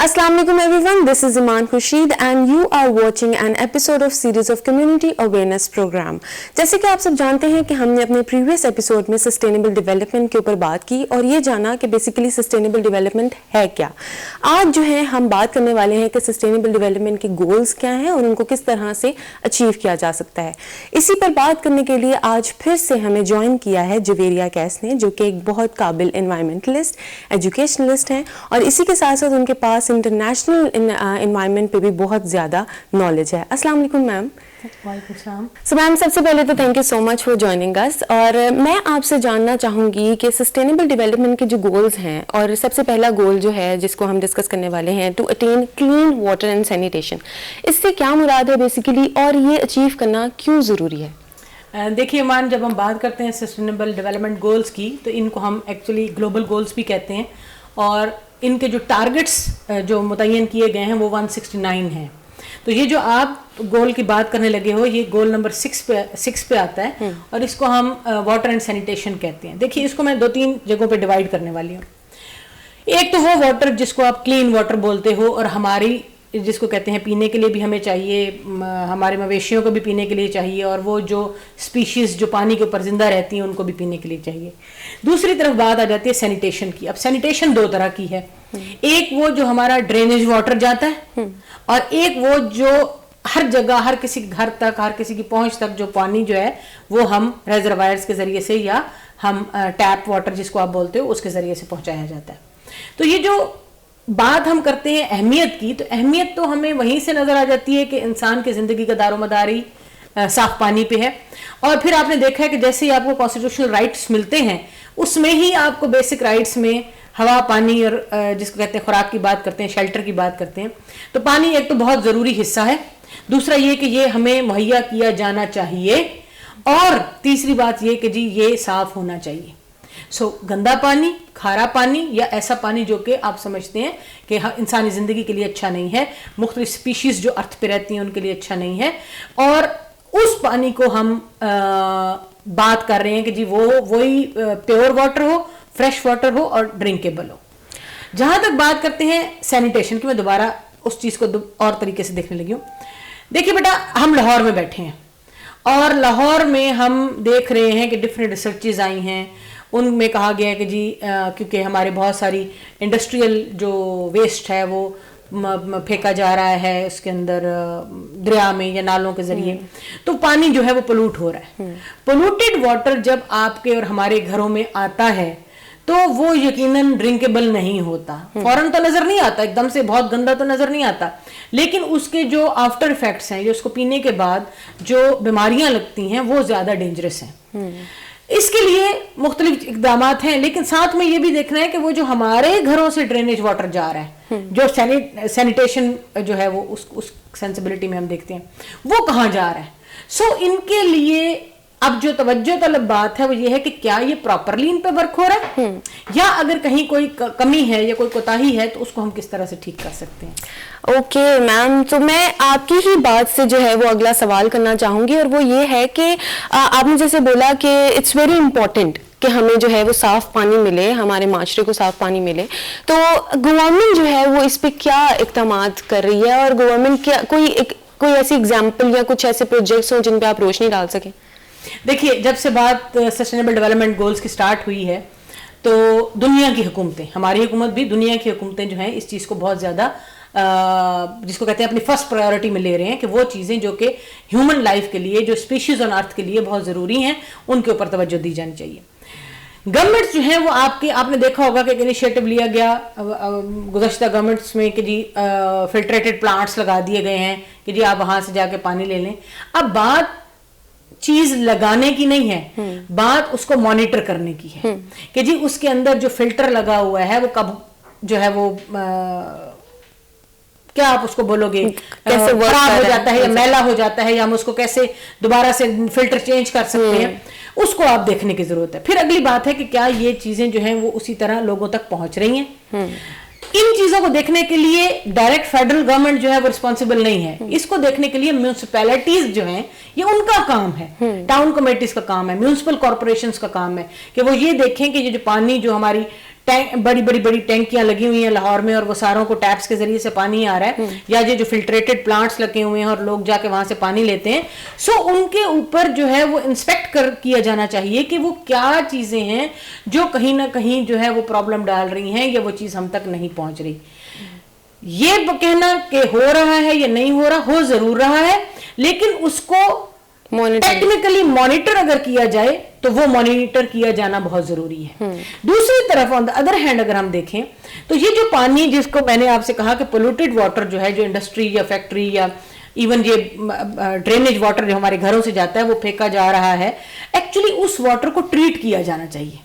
Assalamu alaikum everyone, this is Iman Khurshid and you are watching an episode of series of community awareness program. जैसे कि आप सब जानते हैं कि हमने अपने previous episode में sustainable development के ऊपर बात की और ये जाना कि basically sustainable development है क्या. आज जो है हम बात करने वाले हैं कि sustainable development के goals क्या हैं और उनको किस तरह से achieve किया जा सकता है. इसी पर बात करने के लिए आज फिर से हमें join किया है जवेरिया कैस ने, जो कि एक बहुत काबिल environmentalist, educationalist हैं और इसी के साथ साथ उनके पास इंटरनेशनल एनवायरनमेंट पे भी बहुत ज़्यादा नॉलेज है. अस्सलाम वालेकुम मैम. वालेकुम सलाम. सो मैम, सबसे पहले तो thank you so much for joining us. और मैं आपसे जानना चाहूँगी कि सस्टेनेबल डेवलपमेंट के जो गोल्स हैं, और सबसे पहला गोल जो है जिसको हम डिस्कस करने वाले हैं, to attain clean water and sanitation, इससे क्या मुराद है बेसिकली और ये अचीव करना क्यों ज़रूरी है? देखिए मान, जब हम बात करते हैं सस्टेनेबल डेवलपमेंट गोल्स की तो इनको हम एक्चुअली ग्लोबल गोल्स भी कहते हैं और इनके जो टारगेट्स जो मुतय्यन किए गए हैं वो 169 हैं. तो ये जो आप गोल की बात करने लगे हो, ये गोल नंबर 6 पे आता है और इसको हम वाटर एंड सैनिटेशन कहते हैं. देखिए इसको मैं 2-3 जगहों पे डिवाइड करने वाली हूँ. एक तो वो वाटर जिसको आप क्लीन वाटर बोलते हो और हमारी जिसको कहते हैं पीने के लिए भी हमें चाहिए, हमारे मवेशियों को भी पीने के लिए चाहिए और वो जो स्पीशीज़ जो पानी के ऊपर जिंदा रहती हैं उनको भी पीने के लिए चाहिए. दूसरी तरफ बात आ जाती है सैनिटेशन की. अब सैनिटेशन 2 तरह की है. एक वो जो हमारा ड्रेनेज वाटर जाता है और एक वो जो हर जगह हर किसी के घर तक, हर किसी की पहुंच तक जो पानी जो है वो हम रेजरवायर्स के जरिए से या हम टैप वाटर जिसको आप बोलते हो उसके जरिए से पहुंचाया जाता है. तो ये जो बात हम करते हैं अहमियत की, तो अहमियत तो हमें वहीं से नजर आ जाती है कि इंसान की जिंदगी का दारोमदारी साफ पानी पे है. और फिर आपने देखा है कि जैसे ही आपको कॉन्स्टिट्यूशनल राइट्स मिलते हैं उसमें ही आपको बेसिक राइट्स में हवा, पानी और जिसको कहते हैं खुराक की बात करते हैं, शेल्टर की बात करते हैं. तो पानी एक तो बहुत ज़रूरी हिस्सा है. दूसरा ये कि ये हमें मुहैया किया जाना चाहिए और तीसरी बात ये कि जी ये साफ होना चाहिए. गंदा पानी, खारा पानी या ऐसा पानी जो कि आप समझते हैं कि इंसानी ज़िंदगी के लिए अच्छा नहीं है, मुख्तलिफ स्पीशीज़ जो अर्थ पे रहती हैं उनके लिए अच्छा नहीं है, और उस पानी को हम बात कर रहे हैं कि जी वही प्योर वाटर हो, फ्रेश वाटर हो और ड्रिंकेबल हो. जहाँ तक बात करते हैं सैनिटेशन की, मैं दोबारा उस चीज़ को और तरीके से देखने लगी हूँ. देखिए बेटा, हम लाहौर में बैठे हैं और लाहौर में हम देख रहे हैं कि डिफरेंट रिसर्चेज आई हैं. उनमें कहा गया है कि जी क्योंकि हमारे बहुत सारी इंडस्ट्रियल जो वेस्ट है वो फेंका जा रहा है उसके अंदर दरिया में या नालों के जरिए, तो पानी जो है वो पोल्यूट हो रहा है. पोल्यूटेड वाटर जब आपके और हमारे घरों में आता है तो वो यकीनन ड्रिंकेबल नहीं होता. फौरन तो नजर नहीं आता, एकदम से बहुत गंदा तो नजर नहीं आता, लेकिन उसके जो आफ्टर इफेक्ट्स हैं, जो उसको पीने के बाद जो बीमारियां लगती हैं वो ज्यादा डेंजरस हैं. इसके लिए मुख्तलिफ इकदामात हैं, लेकिन साथ में ये भी देखना है कि वो जो हमारे घरों से ड्रेनेज वाटर जा रहा है, जो सैनिटेशन जो है वो उस सेंसिबिलिटी में हम देखते हैं वो कहाँ जा रहा है. इनके लिए अब जो तवज्जो तलब बात है वो ये है कि क्या ये प्रॉपरली इन पे वर्क हो रहा है या अगर कहीं कोई कमी है या कोई कोताही है तो उसको हम किस तरह से ठीक कर सकते हैं. ओके मैम, तो मैं आपकी ही बात से जो है वो अगला सवाल करना चाहूँगी और वो ये है कि आपने जैसे बोला कि इट्स वेरी इंपॉर्टेंट कि हमें जो है वो साफ़ पानी मिले, हमारे माशरे को साफ़ पानी मिले. तो गवर्नमेंट जो है वो इस पर क्या इक़दामात कर रही है और गवर्नमेंट क्या कोई ऐसी एग्जाम्पल या कुछ ऐसे प्रोजेक्ट्स हों जिन पर आप रोशनी डाल सकें? देखिए, जब से बात सस्टेनेबल डेवलपमेंट गोल्स की स्टार्ट हुई है तो दुनिया की हुकूमतें, हमारी हुकूमत भी, दुनिया की हुकूमतें जो हैं इस चीज़ को बहुत ज़्यादा जिसको कहते हैं अपनी फर्स्ट प्रायोरिटी में ले रहे हैं कि वो चीज़ें जो कि ह्यूमन लाइफ के लिए, जो स्पीशीज़ ऑन अर्थ के लिए बहुत ज़रूरी हैं, उनके ऊपर तवज्जो दी जानी चाहिए. गवर्नमेंट्स जो हैं वो आपने देखा होगा कि एक इनिशिएटिव लिया गया गुज़श्ता गवर्नमेंट्स में कि जी फिल्ट्रेटेड प्लांट्स लगा दिए गए हैं कि जी आप वहाँ से जाके पानी ले लें. अब बात चीज लगाने की नहीं है, बात उसको मॉनिटर करने की है कि जी उसके अंदर जो फिल्टर लगा हुआ है वो कब जो है वो क्या आप उसको बोलोगे खराब हो जाता है या मैला हो जाता है या हम उसको कैसे दोबारा से फिल्टर चेंज कर सकते हैं, उसको आप देखने की जरूरत है. फिर अगली बात है कि क्या ये चीजें जो हैं वो उसी तरह लोगों तक पहुंच रही हैं. इन चीजों को देखने के लिए डायरेक्ट फेडरल गवर्नमेंट जो है वो रिस्पॉन्सिबल नहीं है. इसको देखने के लिए म्यूनिसिपैलिटीज जो हैं ये उनका काम है, टाउन कमेटीज का काम है, म्यूनिसिपल कॉर्पोरेशंस का काम है कि वो ये देखें कि ये जो पानी जो हमारी बड़ी बड़ी टैंकियां लगी हुई हैं लाहौर में और वो सारों को टैप्स के जरिए से पानी आ रहा है, या ये जो फिल्ट्रेटेड प्लांट्स लगे हुए हैं और लोग जाके वहां से पानी लेते हैं, सो उनके ऊपर जो है वो इंस्पेक्ट किया जाना चाहिए कि वो क्या चीजें हैं जो कहीं ना कहीं जो है वो प्रॉब्लम डाल रही हैं या वो चीज हम तक नहीं पहुंच रही। ये कहना कि हो रहा है या नहीं हो रहा, हो जरूर रहा है, लेकिन उसको टेक्निकली मॉनिटर अगर किया जाए तो वो मॉनिटर किया जाना बहुत जरूरी है। दूसरी तरफ ऑन द अदर हैंड अगर हम देखें तो ये जो पानी, जिसको मैंने आपसे कहा कि पोल्यूटेड वाटर जो है, जो इंडस्ट्री या फैक्ट्री या इवन ये ड्रेनेज वाटर जो हमारे घरों से जाता है वो फेंका जा रहा है, एक्चुअली उस वाटर को ट्रीट किया जाना चाहिए।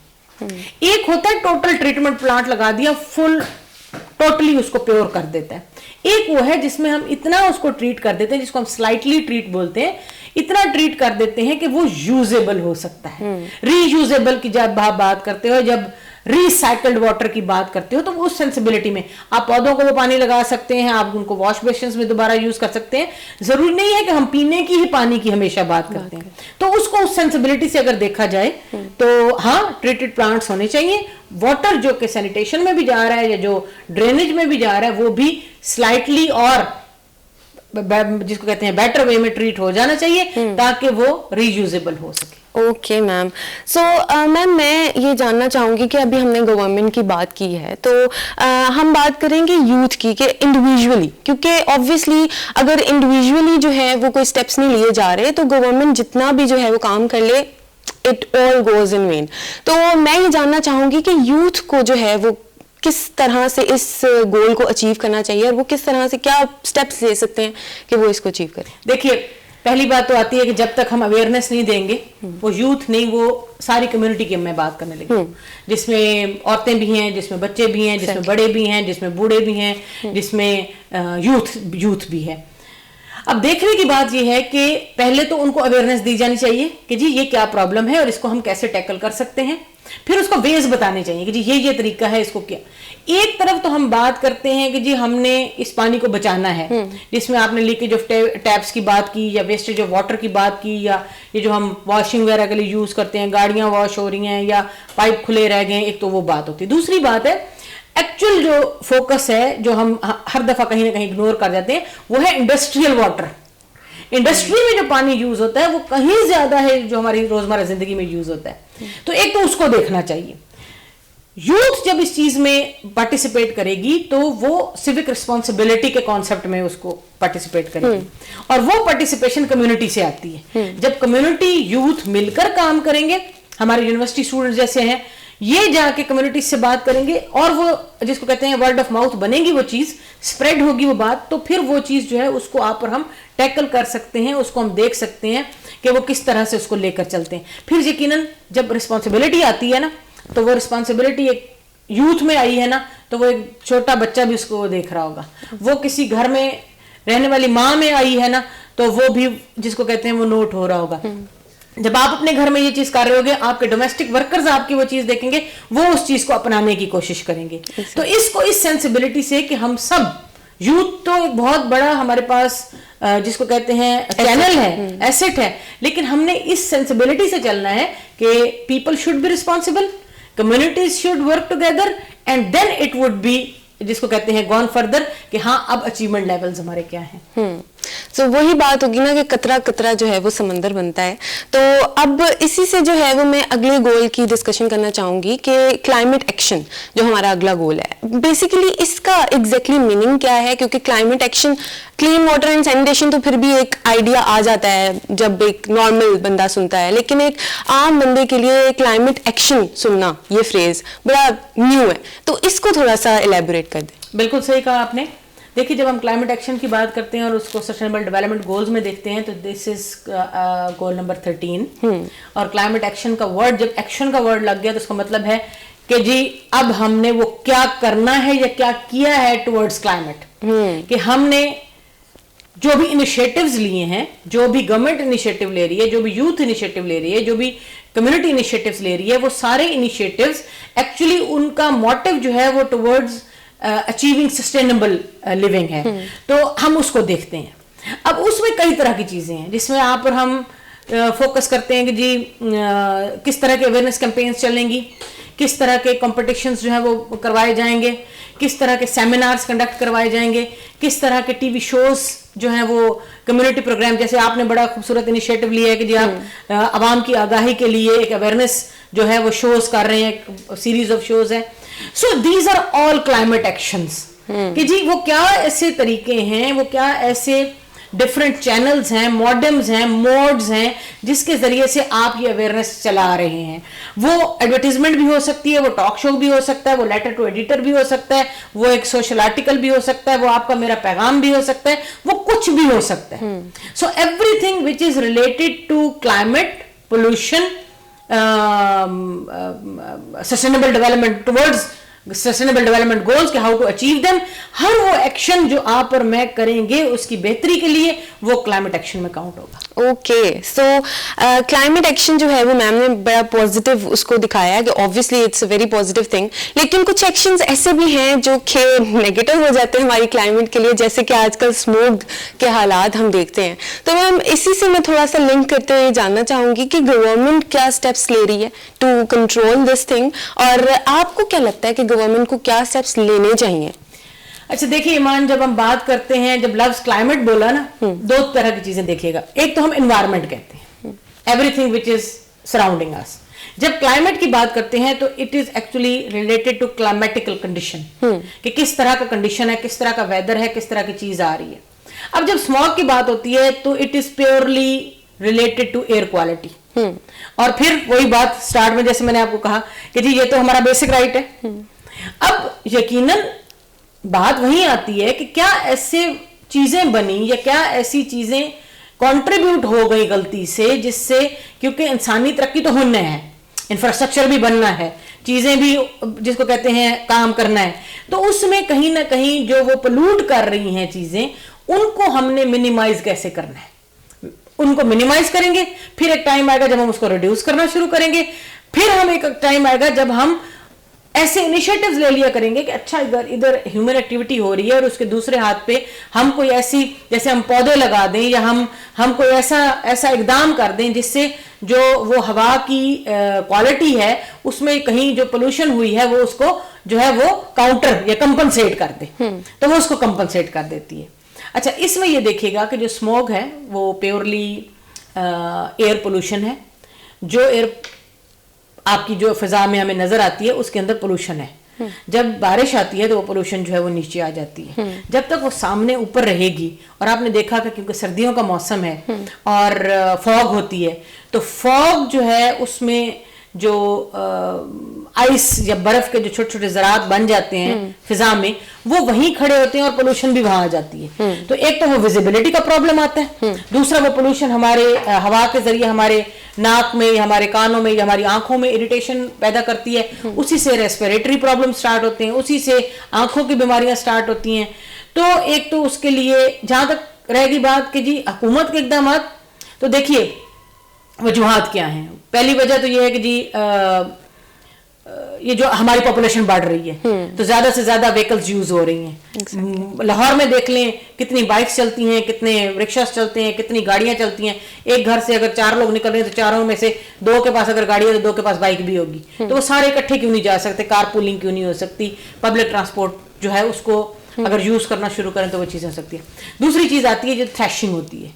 एक होता है टोटल ट्रीटमेंट प्लांट लगा दिया, फुल टोटली उसको प्योर कर देता है। एक वो है जिसमें हम इतना उसको ट्रीट कर देते हैं, जिसको हम स्लाइटली ट्रीट बोलते हैं, इतना ट्रीट कर देते हैं कि वो यूजेबल हो सकता है। रीयूजेबल की जब आप बात करते हो, जब रिसाइकल्ड वाटर की बात करते हो, तो उस सेंसिबिलिटी में आप पौधों को वो पानी लगा सकते हैं, आप उनको वॉश बेसिन्स में दोबारा यूज कर सकते हैं। जरूरी नहीं है कि हम पीने की ही पानी की हमेशा बात करते हैं। तो उसको उस सेंसिबिलिटी से अगर देखा जाए तो हाँ, ट्रीटेड प्लांट्स होने चाहिए। वाटर जो कि सैनिटेशन में भी जा रहा है या जो ड्रेनेज में भी जा रहा है वो भी स्लाइटली और जिसको कहते हैं बेटर वे में ट्रीट हो जाना चाहिए ताकि वो रीयूजेबल हो सके। ओके मैम, सो मैम मैं ये जानना चाहूंगी कि अभी हमने गवर्नमेंट की बात की है, तो हम बात करेंगे यूथ की कि इंडिविजुअली, क्योंकि ऑब्वियसली अगर इंडिविजुअली जो है वो कोई स्टेप्स नहीं लिए जा रहे तो गवर्नमेंट जितना भी जो है वो काम कर ले, it all goes in when. तो मैं ये जानना चाहूंगी कि यूथ को जो है वो किस तरह से इस गोल को अचीव करना चाहिए और वो किस तरह से क्या स्टेप्स ले सकते हैं कि वो इसको अचीव करें। देखिए, पहली बात तो आती है कि जब तक हम अवेयरनेस नहीं देंगे, वो यूथ नहीं, वो सारी कम्युनिटी की मैं बात करने लगी, जिसमें औरतें भी हैं, जिसमें बच्चे भी हैं, जिसमें बड़े भी हैं, जिसमें बूढ़े भी हैं, जिसमें यूथ भी है। अब देखने की बात यह है कि पहले तो उनको अवेयरनेस दी जानी चाहिए कि जी ये क्या प्रॉब्लम है और इसको हम कैसे टैकल कर सकते हैं। फिर उसको वेज बताने चाहिए कि जी ये तरीका है, इसको क्या। एक तरफ तो हम बात करते हैं कि जी हमने इस पानी को बचाना है, जिसमें आपने लीकेज ऑफ टैप्स की बात की या वेस्टेज ऑफ वाटर की बात की, या ये जो हम वॉशिंग वगैरह के लिए यूज करते हैं, गाड़ियां वॉश हो रही हैं या पाइप खुले रह गए, एक तो वो बात होती है। दूसरी बात है एक्चुअल जो फोकस है, जो हम हर दफा कहीं ना कहीं इग्नोर कर जाते हैं, वो है इंडस्ट्रियल वाटर। इंडस्ट्री में जो पानी यूज होता है वो कहीं ज्यादा है जो हमारी रोजमर्रा जिंदगी में यूज होता है। तो एक तो उसको देखना चाहिए। यूथ जब इस चीज में पार्टिसिपेट करेगी तो वो सिविक रिस्पॉन्सिबिलिटी के कॉन्सेप्ट में उसको पार्टिसिपेट करेगी, और वो पार्टिसिपेशन कम्युनिटी से आती है। जब कम्युनिटी यूथ मिलकर काम करेंगे, हमारे यूनिवर्सिटी स्टूडेंट्स जैसे हैं, ये जाके कम्युनिटी से बात करेंगे और वो जिसको कहते हैं वर्ड ऑफ माउथ बनेगी, वो चीज स्प्रेड होगी वो बात, तो फिर वो चीज जो है उसको आप और हम टैकल कर सकते हैं, उसको हम देख सकते हैं कि वो किस तरह से उसको लेकर चलते हैं। फिर यकीनन जब रिस्पॉन्सिबिलिटी आती है ना, तो वो रिस्पॉन्सिबिलिटी एक यूथ में आई है ना, तो वो एक छोटा बच्चा भी उसको देख रहा होगा। वो किसी घर में रहने वाली माँ में आई है ना, तो वो भी जिसको कहते हैं वो नोट हो रहा होगा। जब आप अपने घर में ये चीज कर रहे होगे, आपके डोमेस्टिक वर्कर्स आपकी वो चीज देखेंगे, वो उस चीज को अपनाने की कोशिश करेंगे। तो इसको इस सेंसिबिलिटी से कि हम सब यूथ तो एक बहुत बड़ा हमारे पास जिसको कहते हैं चैनल है, एसेट है, लेकिन हमने इस सेंसिबिलिटी से चलना है कि people should be responsible, communities should work together, and then it would be जिसको कहते हैं गॉन फर्दर कि हाँ अब अचीवमेंट लेवल्स हमारे क्या हैं। तो वही बात होगी ना कि कतरा कतरा जो है वो समंदर बनता है। तो अब इसी से जो है वो मैं अगले गोल की डिस्कशन करना चाहूंगी कि क्लाइमेट एक्शन जो हमारा अगला गोल है, बेसिकली इसका एग्जैक्टली मीनिंग क्या है, क्योंकि climate action, clean water and sanitation तो फिर भी एक आइडिया आ जाता है जब एक नॉर्मल बंदा सुनता है, लेकिन एक आम बंदे के लिए क्लाइमेट एक्शन सुनना, ये फ्रेज बड़ा न्यू है, तो इसको थोड़ा सा एलैबोरेट कर दें। बिल्कुल सही कहा आपने। देखिए, जब हम क्लाइमेट एक्शन की बात करते हैं और उसको सस्टेनेबल डेवलपमेंट गोल्स में देखते हैं, तो दिस इज गोल नंबर 13। और क्लाइमेट एक्शन का वर्ड, जब एक्शन का वर्ड लग गया तो उसका मतलब है कि जी अब हमने वो क्या करना है या क्या किया है टुवर्ड्स क्लाइमेट, कि हमने जो भी इनिशिएटिव्स लिए हैं, जो भी गवर्नमेंट इनिशिएटिव ले रही है, जो भी यूथ इनिशिएटिव ले रही है, जो भी कम्युनिटी इनिशिएटिव्स ले रही है, वो सारे इनिशिएटिव्स एक्चुअली उनका मोटिव जो है वो टुवर्ड्स अचीविंग सस्टेनेबल लिविंग है। तो हम उसको देखते हैं। अब उसमें कई तरह की चीजें हैं जिसमें आप और हम फोकस करते हैं कि जी किस तरह के अवेयरनेस कैंपेन्स चलेंगी, किस तरह के कॉम्पिटिशन्स जो है वो करवाए जाएंगे, किस तरह के सेमिनार्स कंडक्ट करवाए जाएंगे, किस तरह के टीवी शोज जो है वो कम्युनिटी प्रोग्राम, जैसे आपने बड़ा खूबसूरत इनिशिएटिव लिया है कि जी आप आवाम की आगाही के लिए एक अवेयरनेस जो है वो शोज कर रहे हैं, सीरीज ऑफ शोज है. So these are all climate actions कि जी वो क्या ऐसे तरीके हैं, वो क्या ऐसे डिफरेंट चैनल्स हैं, मॉडम्स हैं, मोड्स हैं जिसके जरिए से आप ये अवेयरनेस चला रहे हैं. वो एडवर्टीजमेंट भी हो सकती है, वो टॉक शो भी हो सकता है, वो लेटर टू एडिटर भी हो सकता है, वो एक सोशल आर्टिकल भी हो सकता है, वो आपका मेरा पैगाम भी हो सकता है, वो कुछ भी हो सकता है. So everything which is related to climate, pollution, sustainable development towards sustainable development goals के हाउ टू अचीव देम, हर वो एक्शन जो आप और मैं करेंगे उसकी बेहतरी के लिए वो क्लाइमेट एक्शन में काउंट होगा. ओके, सो क्लाइमेट एक्शन जो है वो मैम ने बड़ा पॉजिटिव उसको दिखाया कि obviously it's a very positive thing, लेकिन कुछ एक्शंस ऐसे भी हैं जो कि नेगेटिव हो जाते हैं हमारी क्लाइमेट के लिए, जैसे कि आजकल स्मोक के हालात हम देखते हैं. तो मैम इसी से मैं थोड़ा सा लिंक करते हुए जानना चाहूंगी कि गवर्नमेंट क्या स्टेप्स ले रही है टू कंट्रोल दिस थिंग, और आपको क्या लगता है कि गवर्नमेंट को क्या स्टेप्स लेने चाहिए? अच्छा देखिए ईमान, जब हम बात करते हैं, जब लफ्ज क्लाइमेट बोला ना, दो तरह की चीजें देखिएगा. एक तो हम एनवायरनमेंट कहते हैं, everything which is surrounding us. जब क्लाइमेट की बात करते हैं तो it is actually related to climatical condition, कि किस तरह का कंडीशन है, किस तरह का वेदर है, किस तरह की चीज आ रही है. अब जब स्मॉग की बात होती है तो it is purely related to air quality. और फिर वही बात स्टार्ट में जैसे मैंने आपको कहा कि जी ये तो हमारा बेसिक राइट है. अब यकीनन बात वही आती है कि क्या ऐसे चीजें बनी या क्या ऐसी चीजें कंट्रीब्यूट हो गई गलती से, जिससे, क्योंकि इंसानी तरक्की तो होना है, इंफ्रास्ट्रक्चर भी बनना है, चीजें भी जिसको कहते हैं काम करना है, तो उसमें कहीं ना कहीं जो वो पोल्यूट कर रही हैं चीजें, उनको हमने मिनिमाइज कैसे करना है. उनको मिनिमाइज करेंगे, फिर एक टाइम आएगा जब हम उसको रिड्यूस करना शुरू करेंगे, फिर हम एक टाइम आएगा जब हम ऐसे इनिशिएटिव्स ले लिया करेंगे कि अच्छा इधर ह्यूमन एक्टिविटी हो रही है और उसके दूसरे हाथ पे हम कोई ऐसी, जैसे हम पौधे लगा दें या हम कोई ऐसा इकदाम कर दें जिससे जो वो हवा की क्वालिटी है उसमें कहीं जो पोल्यूशन हुई है वो उसको जो है वो काउंटर या कंपनसेट कर दे, तो वो उसको कंपनसेट कर देती है. अच्छा, इसमें ये देखिएगा कि जो स्मोग है वो प्योरली एयर पोल्यूशन है. जो एयर आपकी जो फिजा में हमें नजर आती है उसके अंदर पोल्यूशन है. जब बारिश आती है तो वो पोल्यूशन जो है वो नीचे आ जाती है. जब तक वो सामने ऊपर रहेगी, और आपने देखा कि क्योंकि सर्दियों का मौसम है और फॉग होती है, तो फॉग जो है उसमें जो आइस या बर्फ के जो छोटे छोटे ज़रात बन जाते हैं फिजा में, वो वहीं खड़े होते हैं और पोल्यूशन भी वहां आ जाती है. तो एक तो वो विजिबिलिटी का प्रॉब्लम आता है, दूसरा वो पोल्यूशन हमारे हवा के जरिए हमारे नाक में या हमारे कानों में या हमारी आंखों में इरिटेशन पैदा करती है, उसी से रेस्पिरेटरी प्रॉब्लम स्टार्ट होते हैं, उसी से आंखों की बीमारियां स्टार्ट होती हैं. तो एक तो उसके लिए जहां तक रहेगी बात कि जी हुकूमत के इकदाम, तो देखिए वजूहात क्या हैं. पहली वजह तो ये है कि जी ये जो हमारी पॉपुलेशन बढ़ रही है तो ज्यादा से ज्यादा व्हीकल्स यूज हो रही हैं. लाहौर में देख लें कितनी बाइक्स चलती हैं, कितने रिक्शास चलते हैं, कितनी गाड़ियां चलती हैं. एक घर से अगर 4 लोग निकल रहे हैं तो चारों में से 2 के पास अगर गाड़ी है तो 2 के पास बाइक भी होगी. तो वो सारे इकट्ठे क्यों नहीं जा सकते, कार पूलिंग क्यों नहीं हो सकती, पब्लिक ट्रांसपोर्ट जो है उसको अगर यूज करना शुरू करें तो वो चीजें हो सकती है. दूसरी चीज आती है जो थ्रैशिंग होती है,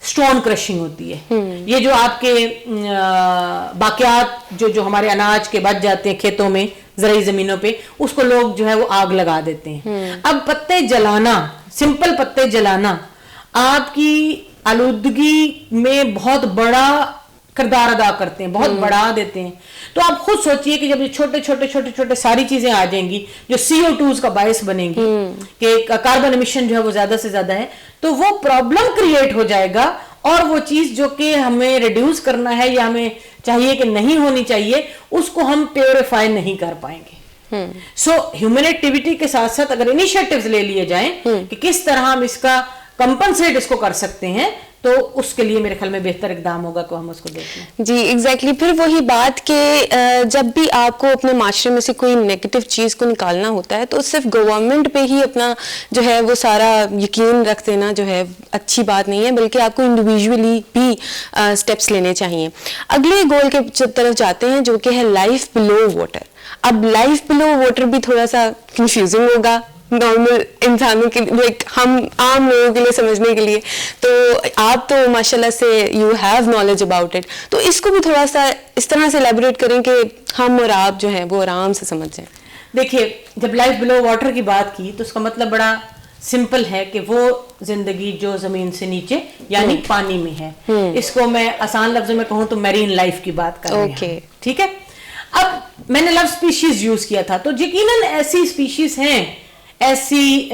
स्टोन क्रशिंग होती है. ये जो आपके बाकियात जो हमारे अनाज के बच जाते हैं खेतों में, ज़राई ज़मीनों पे, उसको लोग जो है वो आग लगा देते हैं. अब पत्ते जलाना, सिंपल पत्ते जलाना आपकी आलूदगी में बहुत बड़ा किरदार अदा करते हैं, बहुत बढ़ा देते हैं. तो आप खुद सोचिए कि जब ये छोटे छोटे सारी चीजें आ जाएंगी जो CO2 का बायस बनेंगी, कि कार्बन एमिशन जो है वो ज्यादा से ज्यादा है, तो वो प्रॉब्लम क्रिएट हो जाएगा. और वो चीज जो कि हमें रिड्यूस करना है या हमें चाहिए कि नहीं होनी चाहिए, उसको हम प्योरीफाई नहीं कर पाएंगे. सो ह्यूमन एक्टिविटी के साथ साथ अगर इनिशिएटिव्स ले लिए जाएं कि किस तरह हम इसका कंपनसेट इसको कर सकते हैं, تو اس کے لیے میرے خیال میں بہتر اقدام ہوگا کہ ہم اس کو دیکھیں. جی ایگزیکٹلی. پھر وہی بات کہ جب بھی آپ کو اپنے معاشرے میں سے کوئی نیگیٹو چیز کو نکالنا ہوتا ہے تو صرف گورنمنٹ پہ ہی اپنا جو ہے وہ سارا یقین رکھ دینا جو ہے اچھی بات نہیں ہے, بلکہ آپ کو انڈیویجولی بھی اسٹیپس لینے چاہیے. اگلے گول کے طرف جاتے ہیں جو کہ ہے لائف بلو واٹر. اب لائف بلو واٹر بھی تھوڑا سا کنفیوزنگ ہوگا نارمل انسانوں کے لیے, ہم عام لوگوں کے لیے سمجھنے کے لیے. تو آپ تو ماشاءاللہ سے you have knowledge about it, تو اس کو بھی تھوڑا سا اس طرح سے ایلیبوریٹ کریں کہ ہم اور آپ جو ہیں وہ آرام سے سمجھ جائیں. دیکھیے جب لائف بلو واٹر کی بات کی تو اس کا مطلب بڑا سمپل ہے کہ وہ زندگی جو زمین سے نیچے یعنی پانی میں ہے. اس کو میں آسان لفظوں میں کہوں تو میرین لائف کی بات کر رہے ہیں, ٹھیک ہے. اب میں نے لفظ اسپیشیز یوز کیا تھا, تو یقیناً ایسی اسپیشیز ہیں, ایسی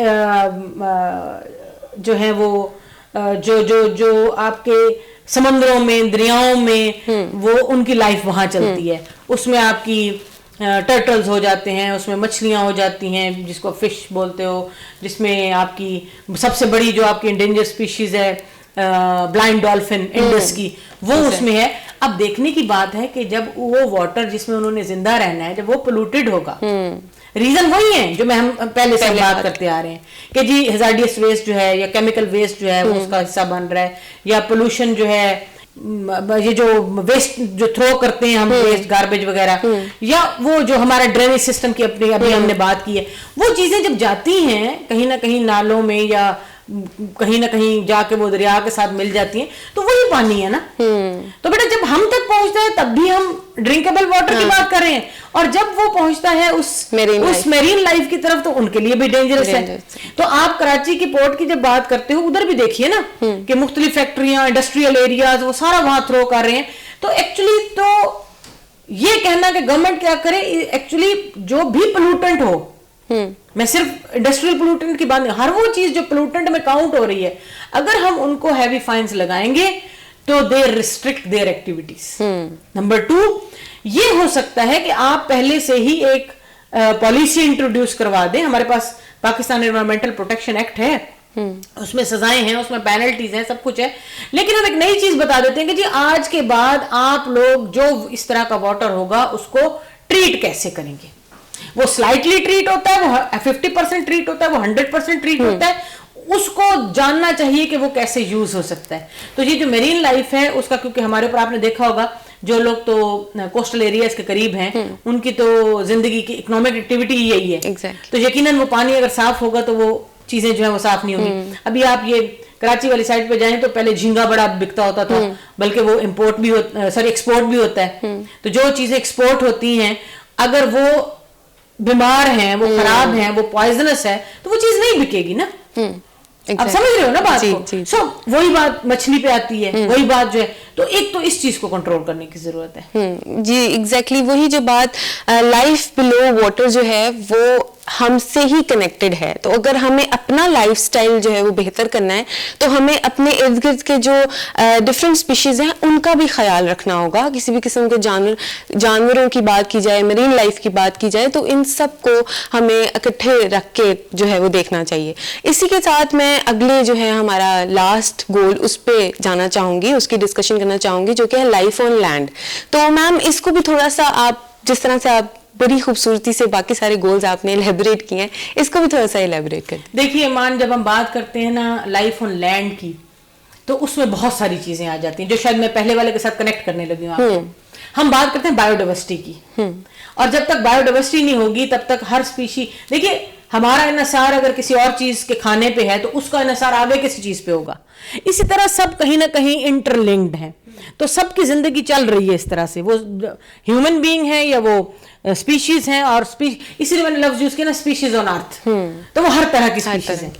جو ہے وہ جو آپ کے سمندروں میں دریاؤں میں وہ ان کی لائف وہاں چلتی ہے. اس میں آپ کی ٹرٹلز ہو جاتے ہیں, اس میں مچھلیاں ہو جاتی ہیں جس کو فش بولتے ہو, جس میں آپ کی سب سے بڑی جو آپ کی انڈینجر اسپیشیز ہے بلائنڈ ڈالفن انڈس کی, وہ اس میں ہے. اب دیکھنے کی بات ہے کہ جب وہ واٹر جس میں انہوں نے زندہ رہنا ہے جب وہ پولوٹیڈ ہوگا, ریزن وہی ہے جو ہم پہلے سے بات کرتے آ رہے ہیں کہ جی ہیزارڈیس ویسٹ جو ہے یا کیمیکل ویسٹ جو ہے وہ اس کا حصہ بن رہا ہے, یا پولوشن جو ہے یہ جو ویسٹ جو تھرو کرتے ہیں ہم ویسٹ گاربیج وغیرہ, یا وہ جو ہمارا ڈرینیج سسٹم کی اپنی ابھی ہم نے بات کی ہے, وہ چیزیں جب جاتی ہیں کہیں نہ کہیں نالوں میں یا کہیں نہ کہیں جا کے وہ دریا کے ساتھ مل جاتی ہیں تو وہی پانی ہے نا. تو بیٹا جب ہم تک پہنچتا ہے تب بھی ہم ڈرنکیبل واٹر کی بات کر رہے ہیں, اور جب وہ پہنچتا ہے اس میرین لائف کی طرف تو ان کے لیے بھی ڈینجرس ہے. تو آپ کراچی کی پورٹ کی جب بات کرتے ہو ادھر بھی دیکھیے نا کہ مختلف فیکٹریاں انڈسٹریل ایریاز وہ سارا وہاں تھرو کر رہے ہیں. تو ایکچولی تو یہ کہنا کہ گورنمنٹ کیا کرے, ایکچولی جو بھی پولوٹنٹ ہو, میں صرف انڈسٹریل پولوٹنٹ کی بات نہیں, ہر وہ چیز جو پولوٹنٹ میں کاؤنٹ ہو رہی ہے اگر ہم ان کو ہیوی فائنز لگائیں گے تو دے ریسٹرکٹ دیئر ایکٹیویٹیز. نمبر 2 یہ ہو سکتا ہے کہ آپ پہلے سے ہی ایک پالیسی انٹروڈیوس کروا دیں. ہمارے پاس پاکستان انوائرمنٹل پروٹیکشن ایکٹ ہے, اس میں سزائیں ہیں, اس میں پینلٹیز ہیں, سب کچھ ہے, لیکن ہم ایک نئی چیز بتا دیتے ہیں کہ جی آج کے بعد آپ لوگ جو اس طرح کا واٹر ہوگا اس کو ٹریٹ کیسے کریں گے. وہ سلائٹلی ٹریٹ ہوتا ہے, وہ 50% ٹریٹ ہوتا ہے, وہ 100% ٹریٹ ہوتا ہے, اس کو جاننا چاہیے کہ وہ کیسے یوز ہو سکتا ہے. تو یہ جو میرین لائف ہے اس کا, کیونکہ ہمارے اوپر آپ نے دیکھا ہوگا جو لوگ تو کوسٹل ایریاز کے قریب ہیں ان کی تو زندگی کی اکنامک ایکٹیویٹی یہی ہے. تو یقیناً وہ پانی اگر صاف ہوگا تو وہ چیزیں جو ہیں وہ صاف نہیں ہوگی. ابھی آپ یہ کراچی والی سائڈ پہ جائیں تو پہلے جھینگا بڑا بکتا ہوتا تھا, بلکہ وہ امپورٹ بھی ایکسپورٹ بھی ہوتا ہے. تو جو چیزیں ایکسپورٹ ہوتی ہیں اگر وہ بیمار ہیں, وہ خراب ہیں, وہ پوائزنس ہے, تو وہ چیز نہیں بکے گی نا. آپ سمجھ رہے ہو نا بات کو. سو وہی بات مچھلی پہ آتی ہے, وہی بات جو ہے, تو ایک تو اس چیز کو کنٹرول کرنے کی ضرورت ہے. جی ایگزیکٹلی وہی جو بات لائف بلو واٹر جو ہے وہ ہم سے ہی کنیکٹڈ ہے. تو اگر ہمیں اپنا لائف سٹائل جو ہے وہ بہتر کرنا ہے تو ہمیں اپنے ارد گرد کے جو ڈفرینٹ اسپیشیز ہیں ان کا بھی خیال رکھنا ہوگا. کسی بھی قسم کے جانوروں کی بات کی جائے, میرین لائف کی بات کی جائے, تو ان سب کو ہمیں اکٹھے رکھ کے جو ہے وہ دیکھنا چاہیے. اسی کے ساتھ میں اگلے جو ہے ہمارا لاسٹ گول اس پہ جانا چاہوں گی, اس کی ڈسکشن کرنا چاہوں گی, جو کہ ہے لائف آن لینڈ. تو میم اس کو بھی تھوڑا سا آپ جس طرح سے آپ بڑی خوبصورتی سے باقی سارے گولز آپ نے الیبوریٹ کیے ہیں, اس کو بھی تھوڑا سا الیبوریٹ کر دیں. دیکھیے ایمان, جب ہم بات کرتے ہیں نا لائف آن لینڈ کی تو اس میں بہت ساری چیزیں آ جاتی ہیں جو شاید میں پہلے والے کے ساتھ کنیکٹ کرنے لگی ہوں. ہم بات کرتے ہیں بایو ڈائیورسٹی کی, اور جب تک بایو ڈائیورسٹی نہیں ہوگی تب تک ہر اسپیشی, دیکھیے ہمارا انحصار اگر کسی اور چیز کے کھانے پہ ہے تو اس کا انحصار آگے کسی چیز پہ ہوگا. اسی طرح سب کہیں نہ کہیں انٹر لنکڈ ہیں, تو سب کی زندگی چل رہی ہے اس طرح سے, وہ ہیومن بینگ ہے یا وہ اسپیشیز ہیں, اور اسی لیے میں نے لفظ یوز کیا نا اسپیشیز آن ارتھ, تو وہ ہر طرح کی اسپیشیز ہیں.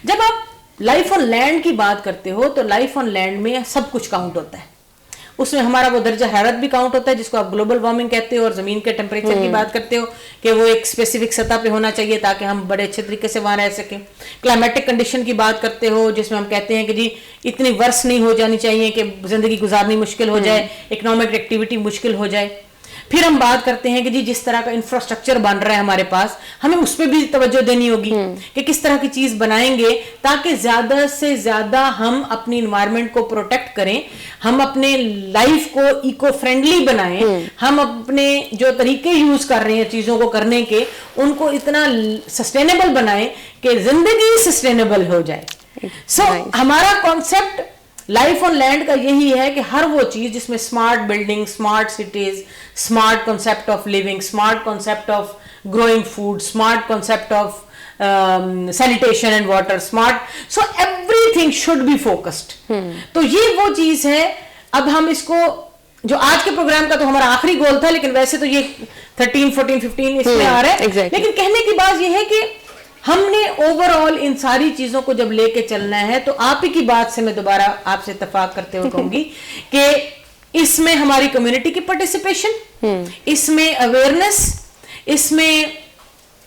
جب آپ لائف آن لینڈ کی بات کرتے ہو تو لائف آن لینڈ میں سب کچھ کاؤنٹ ہوتا ہے. اس میں ہمارا وہ درجہ حرارت بھی کاؤنٹ ہوتا ہے جس کو آپ گلوبل وارمنگ کہتے ہو, اور زمین کے ٹیمپریچر کی بات کرتے ہو کہ وہ ایک اسپیسیفک سطح پہ ہونا چاہیے تاکہ ہم بڑے اچھے طریقے سے وہاں رہ سکیں. کلائمیٹک کنڈیشن کی بات کرتے ہو جس میں ہم کہتے ہیں کہ جی اتنی ورس نہیں ہو جانی چاہیے کہ زندگی گزارنی مشکل ہو جائے, اکنامک ایکٹیویٹی مشکل ہو جائے. پھر ہم بات کرتے ہیں کہ جی جس طرح کا انفراسٹرکچر بن رہا ہے ہمارے پاس, ہمیں اس پہ بھی توجہ دینی ہوگی کہ کس طرح کی چیز بنائیں گے تاکہ زیادہ سے زیادہ ہم اپنی انوائرمنٹ کو پروٹیکٹ کریں, ہم اپنے لائف کو ایکو فرینڈلی بنائیں, ہم اپنے جو طریقے یوز کر رہے ہیں چیزوں کو کرنے کے ان کو اتنا سسٹینیبل بنائیں کہ زندگی سسٹینیبل ہو جائے. سو ہمارا کانسیپٹ لائف آن لینڈ کا یہی ہے کہ ہر وہ چیز جس میں smart building, smart cities, smart concept of living, smart concept of growing food, smart concept of sanitation and water, smart, so everything should be focused. تو یہ وہ چیز ہے. اب ہم اس کو جو آج کے پروگرام کا تو ہمارا آخری گول تھا, لیکن ویسے تو یہ 13, 14, 15 اس میں آ رہا ہے, لیکن کہنے کی بات یہ ہے کہ ہم نے اوور آل ان ساری چیزوں کو جب لے کے چلنا ہے تو آپ ہی کی بات سے میں دوبارہ آپ سے اتفاق کرتے ہوئے کہوں گی کہ اس میں ہماری کمیونٹی کی پارٹیسپیشن, اس میں اویئرنیس, اس میں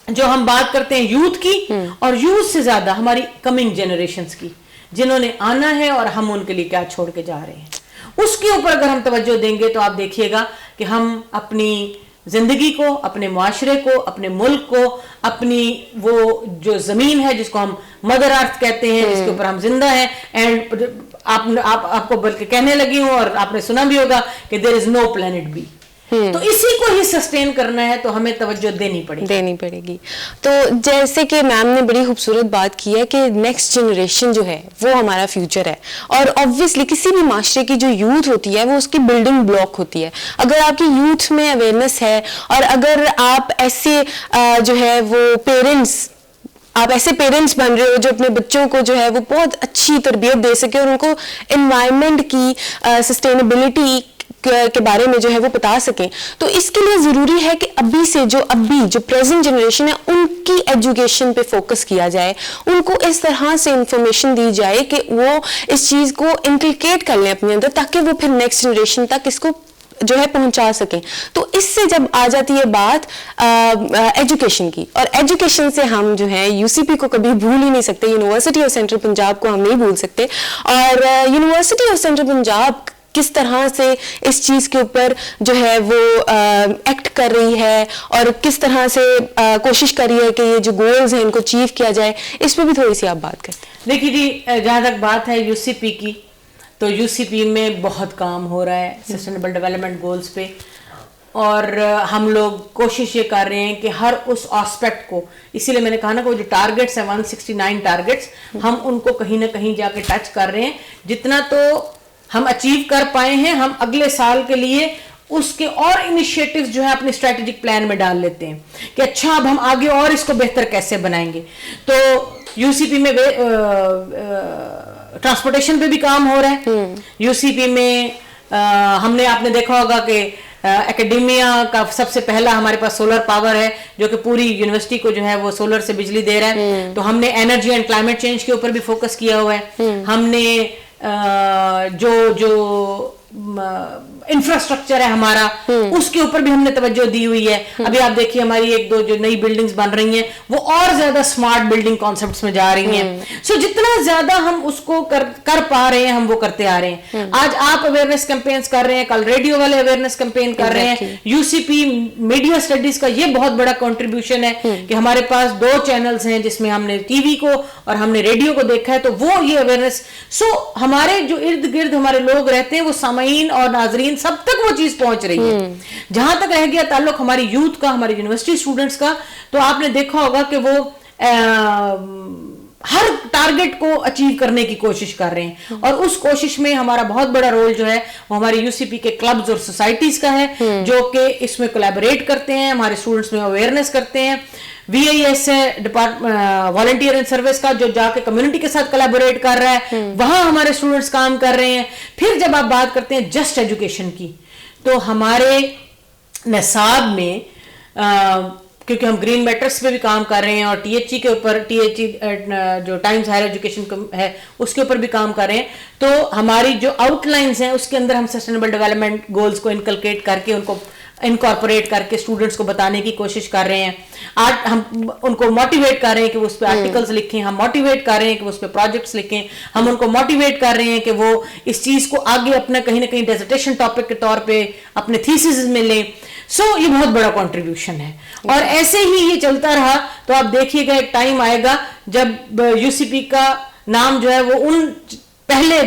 جو ہم بات کرتے ہیں یوتھ کی, اور یوتھ سے زیادہ ہماری کمنگ جنریشنز کی جنہوں نے آنا ہے اور ہم ان کے لیے کیا چھوڑ کے جا رہے ہیں, اس کے اوپر اگر ہم توجہ دیں گے تو آپ دیکھیے گا کہ ہم اپنی زندگی کو, اپنے معاشرے کو, اپنے ملک کو, اپنی وہ جو زمین ہے جس کو ہم مدر ارتھ کہتے ہیں, جس کے اوپر ہم زندہ ہیں, اینڈ آپ کو بلکہ کہنے لگی ہوں اور آپ نے سنا بھی ہوگا کہ دیر از نو پلانٹ بی. تو اسی کو ہی سسٹین کرنا ہے تو ہمیں توجہ دینی پڑے گی. تو جیسے کہ میم نے بڑی خوبصورت بات کی ہے کہ نیکسٹ جنریشن جو ہے وہ ہمارا فیوچر ہے, اور آبویسلی کسی بھی معاشرے کی جو یوتھ ہوتی ہے وہ اس کی بلڈنگ بلاک ہوتی ہے. اگر آپ کی یوتھ میں اویئرنیس ہے, اور اگر آپ ایسے جو ہے وہ آپ ایسے پیرنٹس بن رہے ہو جو اپنے بچوں کو جو ہے وہ بہت اچھی تربیت دے سکے اور ان کو انوائرمنٹ کی سسٹینیبلٹی کے بارے میں جو ہے وہ بتا سکیں, تو اس کے لیے ضروری ہے کہ ابھی سے جو پریزنٹ جنریشن ہے ان کی ایجوکیشن پہ فوکس کیا جائے, ان کو اس طرح سے انفارمیشن دی جائے کہ وہ اس چیز کو انکلکیٹ کر لیں اپنے اندر, تاکہ وہ پھر نیکسٹ جنریشن تک اس کو جو ہے پہنچا سکیں. تو اس سے جب آ جاتی ہے بات ایجوکیشن کی, اور ایجوکیشن سے ہم جو ہے یو سی پی کو کبھی بھول ہی نہیں سکتے, یونیورسٹی آف سینٹرل پنجاب کو ہم نہیں بھول سکتے. اور یونیورسٹی آف سینٹرل پنجاب کس طرح سے اس چیز کے اوپر جو ہے وہ ایکٹ کر رہی ہے اور کس طرح سے کوشش کر رہی ہے کہ یہ جو گولز ہیں ان کو اچیو کیا جائے, اس پہ بھی تھوڑی سی آپ بات کرتے ہیں. دیکھیے جی, جہاں تک بات ہے یو سی پی کی, تو یو سی پی میں بہت کام ہو رہا ہے سسٹینیبل ڈیولپمنٹ گولز پہ, اور ہم لوگ کوشش یہ کر رہے ہیں کہ ہر اس آسپیکٹ کو, اسی لیے میں نے کہا نا کہ وہ جو ٹارگیٹس ہیں 169 ٹارگیٹس, ہم ان کو کہیں نہ کہیں جا کے ٹچ کر رہے ہیں. جتنا تو ہم اچیو کر پائے ہیں ہم اگلے سال کے لیے اس کے اور انیشیٹیوز جو ہے اپنے اسٹریٹجک پلان میں ڈال لیتے ہیں کہ اچھا اب ہم آگے اور اس کو بہتر کیسے بنائیں گے. تو یو سی پی میں ٹرانسپورٹیشن پہ بھی کام ہو رہا ہے. یو سی پی میں آپ نے دیکھا ہوگا کہ اکیڈیمیا کا سب سے پہلا ہمارے پاس سولر پاور ہے جو کہ پوری یونیورسٹی کو جو ہے وہ سولر سے بجلی دے رہا ہے. تو ہم نے انرجی اینڈ کلائمیٹ چینج کے اوپر بھی فوکس کیا ہوا ہے. ہم نے جو انفراسٹرکچر ہے ہمارا اس کے اوپر بھی ہم نے توجہ دی ہوئی ہے. ابھی آپ دیکھیے ہماری 1-2 جو نئی بلڈنگز بن رہی ہیں وہ اور زیادہ سمارٹ بلڈنگ کانسیپٹس میں جا رہی ہیں. سو جتنا زیادہ ہم اس کو کر پا رہے ہیں ہم وہ کرتے آ رہے ہیں. آج آپ اویئرنیس کیمپینز کر رہے ہیں, کل ریڈیو والے اویئرنیس کیمپین کر رہے ہیں. U C P media studies کا یہ بہت بڑا کنٹریبیوشن ہے کہ ہمارے پاس 2 چینلز ہیں جس میں ہم نے ٹی وی کو اور ہم نے ریڈیو کو دیکھا ہے. تو وہ یہ اویئرنیس, سو ہمارے جو ارد گرد ہمارے لوگ رہتے ہیں وہ سامعین اور ناظرین سب تک وہ چیز پہنچ رہی ہے. جہاں تک رہ گیا تعلق ہماری یوتھ کا, ہماری یونیورسٹی اسٹوڈنٹس کا, تو آپ نے دیکھا ہوگا کہ وہ ہر ٹارگٹ کو اچیو کرنے کی کوشش کر رہے ہیں. اور اس کوشش میں ہمارا بہت بڑا رول جو ہے وہ ہماری یو سی پی کے کلبز اور سوسائٹیز کا ہے جو کہ اس میں کولیبوریٹ کرتے ہیں, ہمارے اسٹوڈنٹس میں اویئرنیس کرتے ہیں. وی آئی ایس ہے والنٹیئر اینڈ سروس کا جو جا کے کمیونٹی کے ساتھ کولیبوریٹ کر رہا ہے, وہاں ہمارے اسٹوڈنٹس کام کر رہے ہیں. پھر جب آپ بات کرتے ہیں جسٹ ایجوکیشن کی, تو ہمارے نصاب میں کیونکہ ہم گرین میٹرس پہ بھی کام کر رہے ہیں اور ٹی ایچ ای کے اوپر, ٹی ایچ ای جو ٹائمز ہائر ایجوکیشن ہے اس کے اوپر بھی کام کر رہے ہیں. تو ہماری جو آؤٹ لائنز ہیں اس کے اندر ہم سسٹینیبل ڈیولپمنٹ گولز کو انکلکیٹ کر کے ان کو انکارپوریٹ کر کے اسٹوڈنٹس کو بتانے کی کوشش کر رہے ہیں. ہم ان کو موٹیویٹ کر رہے ہیں کہ وہ اس پہ آرٹیکلز لکھیں, ہم موٹیویٹ کر رہے ہیں کہ وہ اس پہ پروجیکٹس لکھیں, ہم ان کو موٹیویٹ کر رہے ہیں کہ وہ اس چیز کو آگے اپنا کہیں نہ کہیں ڈیزرٹیشن ٹاپک کے طور پہ اپنے تھیسز میں لیں. سو یہ بہت بڑا کنٹریبیوشن ہے, اور ایسے ہی یہ چلتا رہا تو آپ دیکھیے گا ایک ٹائم آئے گا جب یو سی پی کا نام جو ہے وہ ان پہلے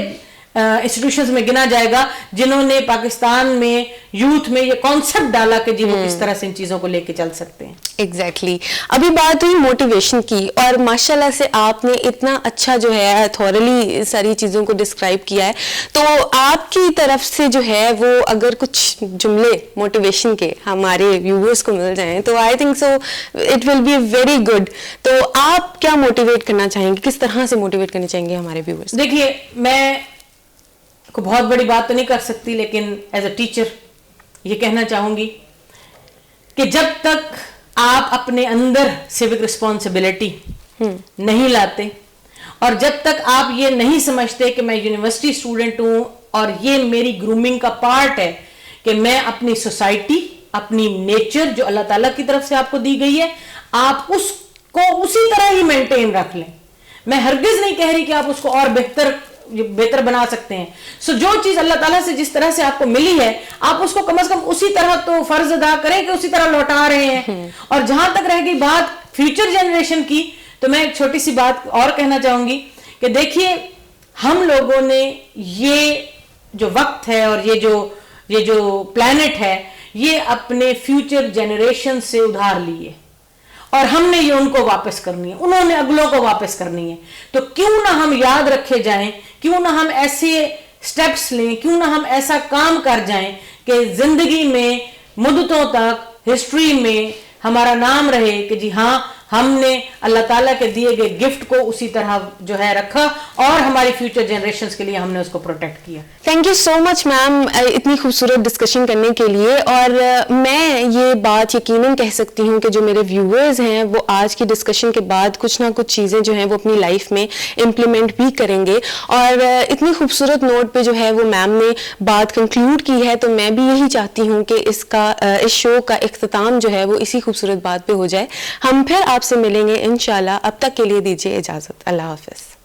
انسٹیٹیوشنز میں گنا جائے گا جنہوں نے پاکستان میں یوتھ میں یہ کانسیپٹ ڈالا کہ جی وہ کس طرح سے ان چیزوں کو لے کے چل سکتے ہیں. ایگزیکٹلی. ابھی بات ہوئی موٹیویشن کی, اور ماشاءاللہ سے آپ نے اتنا اچھا جو ہے تھورلی ساری چیزوں کو ڈسکرائب کیا ہے, تو آپ کی طرف سے جو ہے وہ اگر کچھ جملے موٹیویشن کے ہمارے ویورز کو مل جائیں تو I think so it will be very good. تو آپ کیا موٹیویٹ کرنا چاہیں گے, کس طرح سے موٹیویٹ کرنے چاہیں گے ہمارے ویورز؟ دیکھیے, میں کو بہت بڑی بات تو نہیں کر سکتی, لیکن ایز اے ٹیچر یہ کہنا چاہوں گی کہ جب تک آپ اپنے اندر سیوک رسپانسبلٹی نہیں لاتے, اور جب تک آپ یہ نہیں سمجھتے کہ میں یونیورسٹی اسٹوڈنٹ ہوں اور یہ میری گرومنگ کا پارٹ ہے کہ میں اپنی سوسائٹی, اپنی نیچر جو اللہ تعالیٰ کی طرف سے آپ کو دی گئی ہے, آپ اس کو اسی طرح ہی مینٹین رکھ لیں. میں ہرگز نہیں کہہ رہی کہ آپ اس کو اور بہتر بنا سکتے ہیں. سو جو چیز اللہ تعالیٰ سے جس طرح سے آپ کو ملی ہے, آپ اس کو کم از کم اسی طرح تو فرض ادا کریں کہ اسی طرح لوٹا رہے ہیں. اور جہاں تک رہ گئی بات فیوچر جنریشن کی, تو میں ایک چھوٹی سی بات اور کہنا چاہوں گی کہ دیکھیے, ہم لوگوں نے یہ جو وقت ہے اور یہ جو پلانٹ ہے, یہ اپنے فیوچر جنریشن سے ادھار لیے, اور ہم نے یہ ان کو واپس کرنی ہے, انہوں نے اگلوں کو واپس کرنی ہے. تو کیوں نہ ہم یاد رکھے جائیں, کیوں نہ ہم ایسے سٹیپس لیں, کیوں نہ ہم ایسا کام کر جائیں کہ زندگی میں مدتوں تک ہسٹری میں ہمارا نام رہے کہ جی ہاں ہم نے اللہ تعالیٰ کے دیے گئے گفٹ کو اسی طرح جو ہے رکھا, اور ہماری فیوچر جنریشنز کے لیے ہم نے اس کو پروٹیکٹ کیا. تھینک یو سو مچ میم اتنی خوبصورت ڈسکشن کرنے کے لیے. اور میں یہ بات یقیناً کہہ سکتی ہوں کہ جو میرے ویورز ہیں وہ آج کی ڈسکشن کے بعد کچھ نہ کچھ چیزیں جو ہیں وہ اپنی لائف میں امپلیمنٹ بھی کریں گے. اور اتنی خوبصورت نوٹ پہ جو ہے وہ میم نے بات کنکلوڈ کی ہے, تو میں بھی یہی چاہتی ہوں کہ اس شو کا اختتام جو ہے وہ اسی خوبصورت بات پہ ہو جائے. ہم پھر آپ سے ملیں گے انشاءاللہ. اب تک کے لیے دیجیے اجازت. اللہ حافظ.